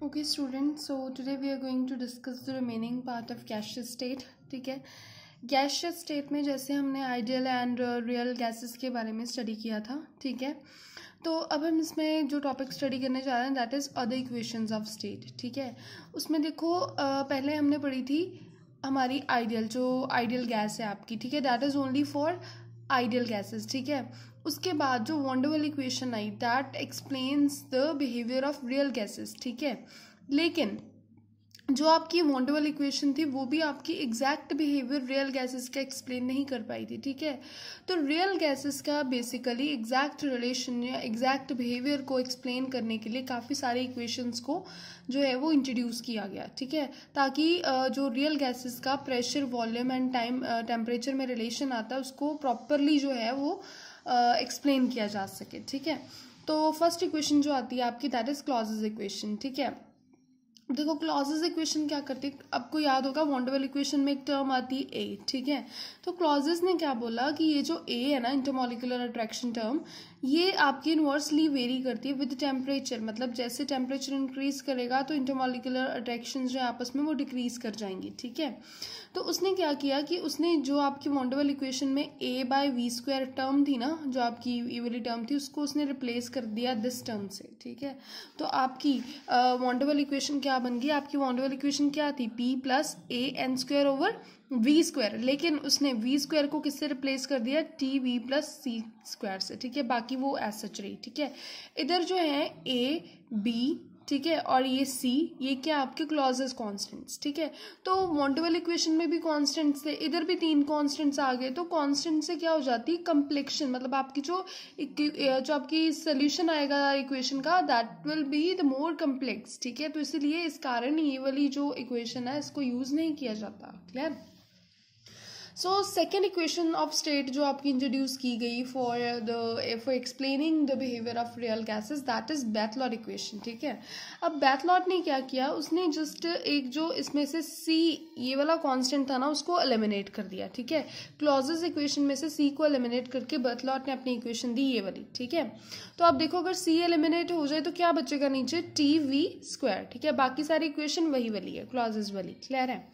Okay students, so today we are going to discuss the remaining part of gaseous state. ठीक है, gaseous state में जैसे हमने ideal and real gases के बारे में स्टडी किया था. ठीक है, तो अब हम इसमें जो टॉपिक स्टडी करने जा रहे हैं that is other equations of state. ठीक है, उसमें देखो पहले हमने पढ़ी थी हमारी आइडियल, जो आइडियल गैस है आपकी. ठीक है, that is only for ideal gases. ठीक है, उसके बाद जो von der Waal equation I that explains the behaviour of real gases. ठीक है, लेकिन जो आपकी वॉन डर वाल इक्वेशन थी वो भी आपकी एग्जैक्ट बिहेवियर रियल गैसेस का एक्सप्लेन नहीं कर पाई थी. ठीक है, तो रियल गैसेस का बेसिकली एग्जैक्ट रिलेशन या एग्जैक्ट बिहेवियर को एक्सप्लेन करने के लिए काफ़ी सारे इक्वेशंस को जो है वो इंट्रोड्यूस किया गया. ठीक है, ताकि जो रियल गैसेस का प्रेशर, वॉल्यूम एंड टेम्परेचर में रिलेशन आता है उसको प्रॉपरली जो है वो एक्सप्लेन किया जा सके. ठीक है, तो फर्स्ट इक्वेशन जो आती है आपकी दैट इज क्लॉजेस इक्वेशन. ठीक है, देखो क्लॉजेस इक्वेशन क्या करती है, आपको याद होगा वॉन डर वाल इक्वेशन में एक टर्म आती है ए. ठीक है, तो क्लॉजेस ने क्या बोला कि ये जो ए है ना, इंटरमॉलिक्यूलर अट्रैक्शन टर्म, ये आपकी इन्वर्सली वेरी करती है विद टेम्परेचर. मतलब जैसे टेम्परेचर इंक्रीज करेगा तो इंटरमॉलिक्यूलर अट्रैक्शन जो है आपस में वो डिक्रीज कर जाएंगी. ठीक है, तो उसने क्या किया कि उसने जो आपकी वॉन डर वाल इक्वेशन में ए बाय वी स्क्वायर टर्म थी ना, जो आपकी ये वाली टर्म थी, उसको उसने रिप्लेस कर दिया दिस टर्म से. ठीक है, तो आपकी वॉन डर वाल इक्वेशन क्या बन गई, आपकी वॉन डर वाल इक्वेशन क्या थी, P plus A N square over V square. लेकिन उसने वी स्क्वायर को किससे रिप्लेस कर दिया, T V plus C square से. ठीक है, बाकी वो एज सच रही. ठीक है, इधर जो है ए बी, ठीक है, और ये सी, ये क्या आपके क्लॉजेस कॉन्स्टेंट्स. ठीक है, तो वॉन डर वाल इक्वेशन में भी कॉन्स्टेंट्स थे, इधर भी 3 कॉन्स्टेंट्स आ गए. तो कॉन्स्टेंट से क्या हो जाती है कंप्लेक्शन, मतलब आपकी जो आपकी सोल्यूशन आएगा इक्वेशन का that will be the more complex. ठीक है, तो इसीलिए इस कारण ये वाली जो इक्वेशन है इसको यूज नहीं किया जाता. Clear. So second equation of state जो आपकी इंट्रोड्यूस की गई for explaining the behaviour of real gases that is Berthelot equation. ठीक है, अब बैथलॉट ने क्या किया, उसने जस्ट एक जो इसमें से सी ये वाला कांस्टेंट था ना उसको एलिमिनेट कर दिया. ठीक है, क्लॉजेस इक्वेशन में से सी को एलिमिनेट करके बैथलॉट ने अपनी इक्वेशन दी ये वाली. ठीक है, तो आप देखो अगर सी एलिमिनेट हो जाए तो क्या बचेगा नीचे, टी वी स्क्वायर. ठीक है, बाकी सारी इक्वेशन वही वाली है, क्लॉजेस वाली. क्लियर है.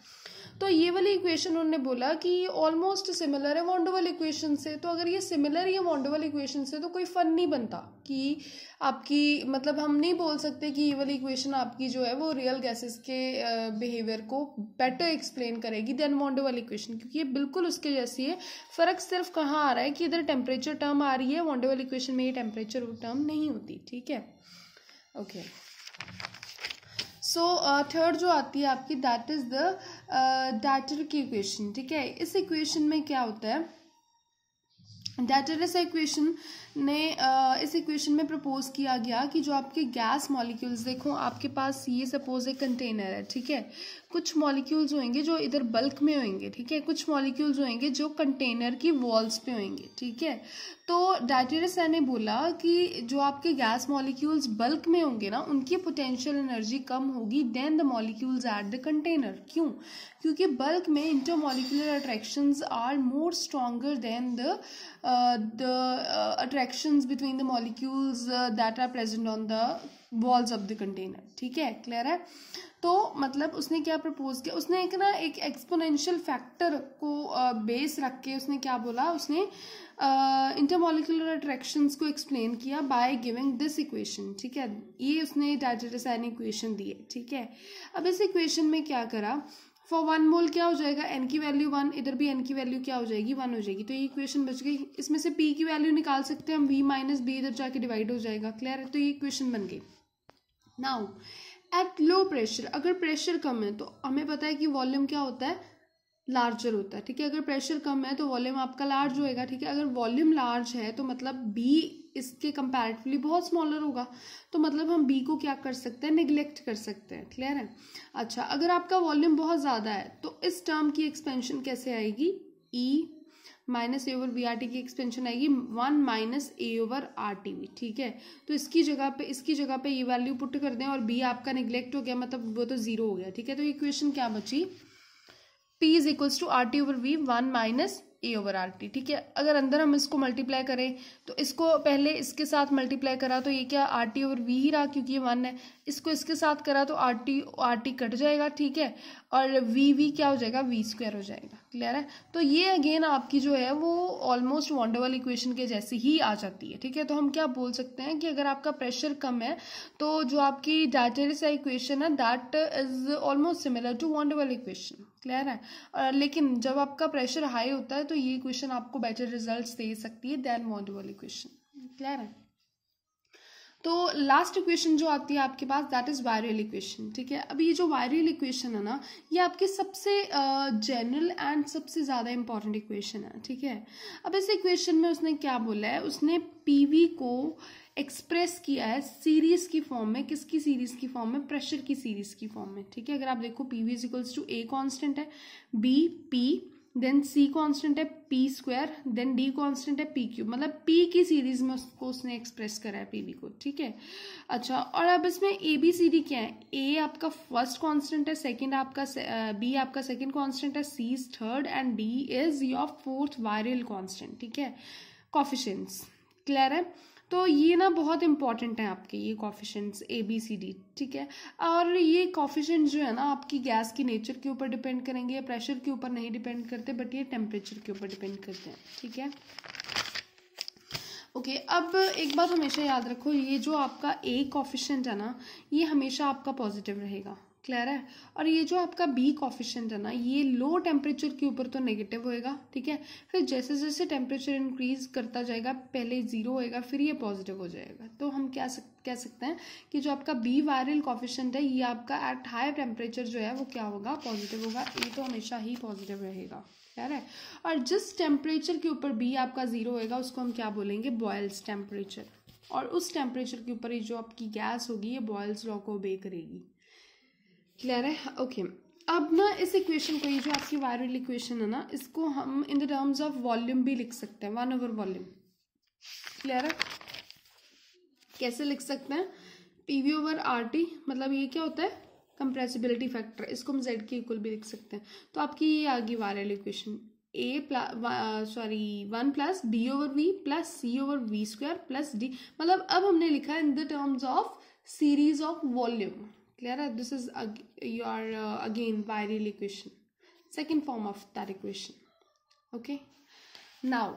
तो ये वाली इक्वेशन उन्होंने बोला कि ये ऑलमोस्ट सिमिलर है वॉन डर वाल इक्वेशन से. तो अगर ये सिमिलर है वॉन डर वाल इक्वेशन से तो कोई फन नहीं बनता कि आपकी, मतलब हम नहीं बोल सकते कि ये वाली इक्वेशन आपकी जो है वो रियल गैसेस के बिहेवियर को बेटर एक्सप्लेन करेगी then von der Waal equation, क्योंकि ये बिल्कुल उसके जैसी है. फर्क सिर्फ कहाँ आ रहा है कि इधर टेम्परेचर टर्म आ रही है, वॉन डर वाल इक्वेशन में ये टेम्परेचर टर्म नहीं होती. ठीक है, ओके. सो थर्ड जो आती है आपकी that is the dietary equation. ठीक है, इस इक्वेशन में क्या होता है, डायटरस इक्वेशन ने इस इक्वेशन में प्रपोज किया गया कि जो आपके गैस मॉलिक्यूल्स, देखो आपके पास ये सपोज एक कंटेनर है. ठीक है, कुछ मॉलिक्यूल्स होंगे जो इधर बल्क में होंगे. ठीक है, कुछ मॉलिक्यूल्स होंगे जो कंटेनर की वॉल्स पे होंगे. ठीक है, तो डायटरस ने बोला कि जो आपके गैस मॉलिक्यूल्स बल्क में होंगे ना उनकी पोटेंशियल एनर्जी कम होगी than the molecules at the container. क्यों, क्योंकि बल्क में intermolecular attractions are more stronger than the attractions between the molecules that are present on the walls of the container. ठीक है, क्लियर है. तो मतलब उसने क्या प्रपोज किया, उसने एक एक्सपोनेंशियल फैक्टर को बेस रख के उसने क्या बोला, उसने इंटरमॉलिक्यूलर अट्रैक्शंस को एक्सप्लेन किया बाय गिविंग दिस इक्वेशन. ठीक है, ये उसने डायटरस ने इक्वेशन दी है. ठीक है, अब इस इक्वेशन में क्या करा, फॉर 1 मोल क्या हो जाएगा, एन की वैल्यू 1, इधर भी एन की वैल्यू क्या हो जाएगी, 1 हो जाएगी. तो ये इक्वेशन बच गई. इसमें से पी की वैल्यू निकाल सकते हैं हम, वी माइनस बी इधर जाके डिवाइड हो जाएगा. क्लियर है, तो ये इक्वेशन बन गई. नाउ एट लो प्रेशर, अगर प्रेशर कम है तो हमें पता है कि वॉल्यूम क्या होता है, लार्जर होता है. ठीक है, अगर प्रेशर कम है तो वॉल्यूम आपका लार्ज होएगा. ठीक है, अगर वॉल्यूम लार्ज है तो मतलब बी इसके कंपैरेटिवली बहुत स्मॉलर होगा, तो मतलब हम बी को क्या कर सकते हैं, निगलेक्ट कर सकते हैं. क्लियर है. अच्छा, अगर आपका वॉल्यूम बहुत ज़्यादा है तो इस टर्म की एक्सपेंशन कैसे आएगी, ई माइनस ए ओवर वी आर टी की एक्सपेंशन आएगी 1 माइनस ए ओवर आर टी वी. ठीक है, तो इसकी जगह पे ये वैल्यू पुट कर दें और बी आपका निगलेक्ट हो गया, मतलब वो तो 0 हो गया. ठीक है, तो इक्वेशन क्या बची, P is equals to R T over V 1 minus A over R T. ठीक है, अगर अंदर हम इसको मल्टीप्लाई करें तो इसको पहले इसके साथ मल्टीप्लाई करा तो ये क्या आर टी ओवर वी ही रहा क्योंकि ये 1 है. इसको इसके साथ करा तो आर टी कट जाएगा, ठीक है, और वी क्या हो जाएगा, वी स्क्वायर हो जाएगा। क्लियर है। तो ये अगेन आपकी जो है वो almost von der Waal equation के जैसी ही आ जाती है, ठीक है। तो हम क्या बोल सकते हैं कि अगर आपका प्रेशर कम है तो जो आपकी डायटरी इक्वेशन है that is almost similar to van der Waal equation. Clear है। लेकिन जब आपका प्रेशर हाई होता है तो ये इक्वेशन आपको बेटर रिजल्ट्स दे सकती है then von der Waal equation. Clear है। तो लास्ट इक्वेशन जो आती है आपके पास दैट इज वायरियल इक्वेशन, ठीक है। अब ये जो वायरियल इक्वेशन है ना, ये आपकी सबसे जनरल एंड सबसे ज़्यादा इंपॉर्टेंट इक्वेशन है, ठीक है। अब इस इक्वेशन में उसने क्या बोला है, उसने पीवी को एक्सप्रेस किया है सीरीज की फॉर्म में। किसकी सीरीज की फॉर्म में, प्रेशर की सीरीज की फॉर्म में, ठीक है। अगर आप देखो PV is equals to A constant है, B P, then C constant है P square, then D constant है पी क्यूब, मतलब पी की सीरीज में उसको उसने एक्सप्रेस करा है पीवी को, ठीक है। अच्छा, और अब इसमें ए बी सी डी क्या है, ए आपका फर्स्ट कांस्टेंट है, सेकंड आपका बी आपका सेकंड कांस्टेंट है, c is third and d is your fourth virial constant, ठीक है, कोफिशिएंट्स। क्लियर है। तो ये ना बहुत इंपॉर्टेंट है आपके ये coefficients A B C D, ठीक है। और ये कोफिशिएंट्स जो है ना आपकी गैस की नेचर के ऊपर डिपेंड करेंगे, या प्रेशर के ऊपर नहीं डिपेंड करते, बट ये टेम्परेचर के ऊपर डिपेंड करते हैं, ठीक है। ओके, अब एक बात हमेशा याद रखो, ये जो आपका ए कोफिशिएंट है ना, ये हमेशा आपका पॉजिटिव रहेगा। क्लियर है। और ये जो आपका बी कोफिशिएंट है ना, ये लो टेम्परेचर के ऊपर तो नेगेटिव होएगा, ठीक है। फिर जैसे जैसे टेम्परेचर इंक्रीज करता जाएगा, पहले जीरो होएगा, फिर ये पॉजिटिव हो जाएगा। तो हम क्या कह सकते हैं कि जो आपका बी वायरल कोफिशिएंट है, ये आपका एट हाई टेम्परेचर जो है वो क्या होगा, पॉजिटिव होगा। ए तो हमेशा ही पॉजिटिव रहेगा। क्लियर है। और जिस टेम्परेचर के ऊपर बी आपका जीरो होएगा उसको हम क्या बोलेंगे, बॉयल्स टेम्परेचर। और उस टेम्परेचर के ऊपर ये जो आपकी गैस होगी ये बॉयल्स लॉ को ओबे करेगी। क्लियर है। ओके, अब ना इस इक्वेशन को, ये जो आपकी वायरल इक्वेशन है ना, इसको हम इन द टर्म्स ऑफ वॉल्यूम भी लिख सकते हैं, 1/वॉल्यूम। क्लियर है। कैसे लिख सकते हैं, पीवी ओवर आर टी, मतलब ये क्या होता है, कंप्रेसिबिलिटी फैक्टर, इसको हम जेड के इक्वल भी लिख सकते हैं। तो आपकी ये आ गई virial equation, A plus 1 plus B over V plus C over V square plus D, मतलब अब हमने लिखा है in the terms of series of volume. Clear? This is your again viral equation, second form of that equation. Okay. Now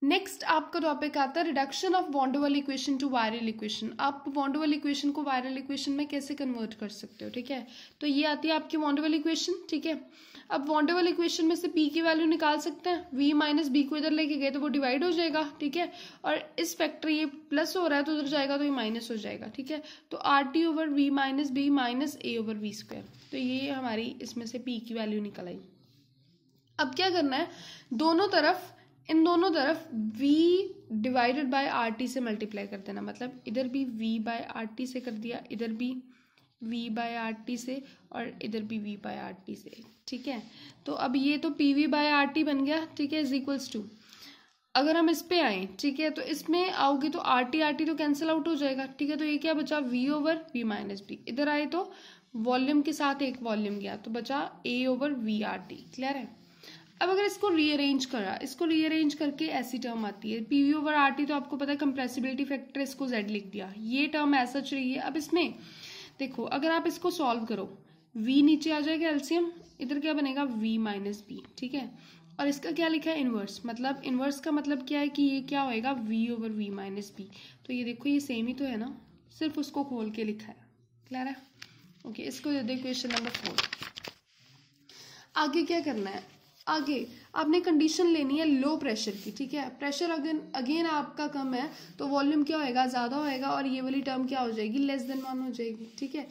next आपका topic आता है reduction of von der Waal equation two viral equation. आप von der Waal equation को viral equation में कैसे convert कर सकते हो, ठीक है। तो ये आती है आपकी वॉन डर वाल इक्वेशन, ठीक है। अब वॉन डर वाल इक्वेशन में से पी की वैल्यू निकाल सकते हैं, वी माइनस बी को इधर लेके गए तो वो डिवाइड हो जाएगा, ठीक है। और इस फैक्टर ये प्लस हो रहा है तो उधर जाएगा तो ये माइनस हो जाएगा, ठीक है। तो R T over V minus B minus ए ओवर वी स्क्वायर, तो ये हमारी इसमें से पी की वैल्यू निकल आई। अब क्या करना है, इन दोनों तरफ v divided by R T से मल्टीप्लाई कर देना, मतलब इधर भी v बाय आर टी से कर दिया, इधर भी v बाय आर टी से, और इधर भी v बाय आर टी से, ठीक है। तो अब ये तो P V by R T बन गया, ठीक है, इज इक्वल्स टू, अगर हम इस पे आए, ठीक है, तो इसमें आओगे तो आर टी तो कैंसिल आउट हो जाएगा, ठीक है। तो ये क्या बचा, v over V minus B, इधर आए तो वॉल्यूम के साथ एक वॉल्यूम गया तो बचा a over V R T. Clear है। अब अगर इसको रीअरेंज करा, इसको रीअरेंज करके ऐसी टर्म आती है पीवी ओवर आर टी, तो आपको पता है कंप्रेसिबिलिटी फैक्टर, इसको जेड लिख दिया, ये टर्म ऐसा चाहिए। अब इसमें देखो, अगर आप इसको सॉल्व करो, v नीचे आ जाएगा एलसीएम, इधर क्या बनेगा v माइनस बी, ठीक है। और इसका क्या लिखा है, इनवर्स, मतलब इनवर्स का मतलब क्या है कि ये क्या होएगा, v over V minus B. तो ये देखो ये सेम ही तो है ना, सिर्फ उसको खोल के लिखा है। क्लियर है। ओके, इसको दे दे क्वेश्चन नंबर 4। आगे क्या करना है, आगे आपने कंडीशन लेनी है लो प्रेशर की, ठीक है। प्रेशर अगेन आपका कम है तो वॉल्यूम क्या होएगा, ज़्यादा होएगा, और ये वाली टर्म क्या हो जाएगी, लेस देन 1 हो जाएगी, ठीक है।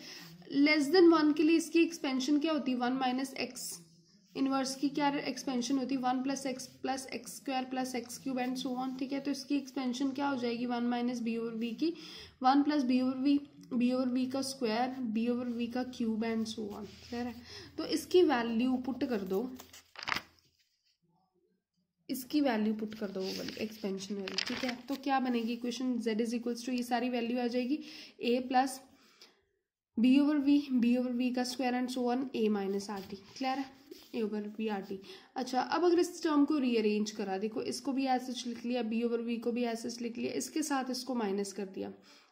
लेस देन 1 के लिए इसकी एक्सपेंशन क्या होती है, 1 माइनस एक्स, इनवर्स की क्या एक्सपेंशन होती है, 1 plus x square plus x cube and so on, ठीक है। तो इसकी एक्सपेंशन क्या हो जाएगी, 1 माइनस बी ओवर वी की 1 प्लस बी ओवर वी का स्क्वायर, बी ओवर वी का cube and so on. Clear है। तो इसकी वैल्यू पुट कर दो, इसकी वैल्यू पुट कर दो वो वाली एक्सपेंशन वाली, ठीक है। तो क्या बनेगी equation, z is equals to, ये सारी वैल्यू आ जाएगी a plus B over V का square and so on a minus R T. Clear है, a over V R T. अच्छा, अब अगर इस टर्म को रीअरेंज करा, देखो इसको भी ऐसे लिख लिया, b ओवर वी को भी ऐसे लिख लिया, इसके साथ इसको माइनस कर दिया,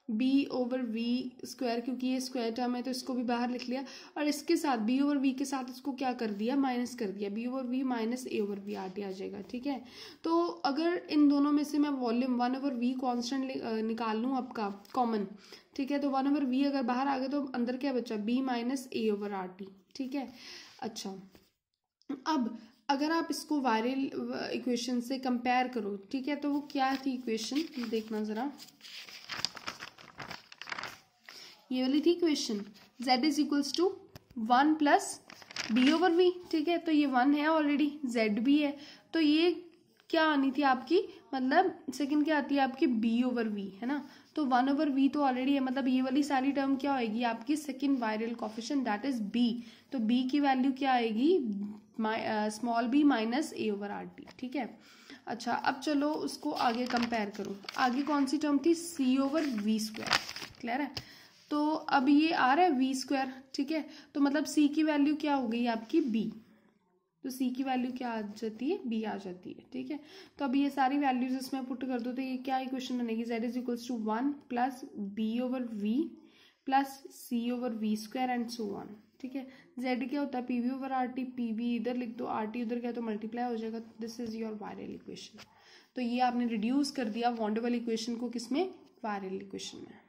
बी ओवर वी स्क्वायर, क्योंकि ये स्क्वायर टर्म है तो इसको भी बाहर लिख लिया, और इसके साथ बी ओवर वी के साथ इसको क्या कर दिया, माइनस कर दिया, बी ओवर वी माइनस ए ओवर वी आर टी आ जाएगा। ठीक है, तो अगर इन दोनों में से मैं वॉल्यूम 1 ओवर वी कॉन्स्टेंट निकाल लूँ आपका कॉमन, ठीक है, तो 1 ओवर वी अगर बाहर आ गया तो अंदर क्या बचा, बी माइनस ए ओवर आर टी। ठीक है, अच्छा अब अगर आप इसको वायरल इक्वेशन से कंपेयर करो, ठीक है, तो वो क्या थी इक्वेशन, देखना ज़रा, ये वाली थी equation, z is equals to 1 plus B over V. ठीक है, तो ये 1 है ऑलरेडी, z भी है, तो ये क्या आनी थी आपकी, मतलब सेकंड क्या आती है आपकी, बी ओवर वी, है ना, तो 1 ओवर वी तो ऑलरेडी है, मतलब ये वाली सारी टर्म क्या होगी आपकी, second viral coefficient that is b, तो b की वैल्यू क्या आएगी, स्मॉल b माइनस ए ओवर आर टी। ठीक है, अच्छा अब चलो उसको आगे कंपेयर करो, आगे कौन सी टर्म थी, c over V square, clear है, तो अब ये आ रहा है वी स्क्वायर। ठीक है, तो मतलब c की वैल्यू क्या हो गई आपकी b, तो c की वैल्यू क्या आ जाती है, b आ जाती है। ठीक है, तो अब ये सारी वैल्यूज इसमें पुट कर दो तो ये क्या इक्वेशन बनेगी, z is equals to 1 plus B over V plus C over V square and so on. ठीक है, z क्या होता है, P V over R T, P V इधर लिख दो, आर टी उधर क्या तो मल्टीप्लाई हो जाएगा, this is your viral equation. तो ये आपने रिड्यूस कर दिया वॉन डे वाल इक्वेशन को किसमें, वायरल इक्वेशन में।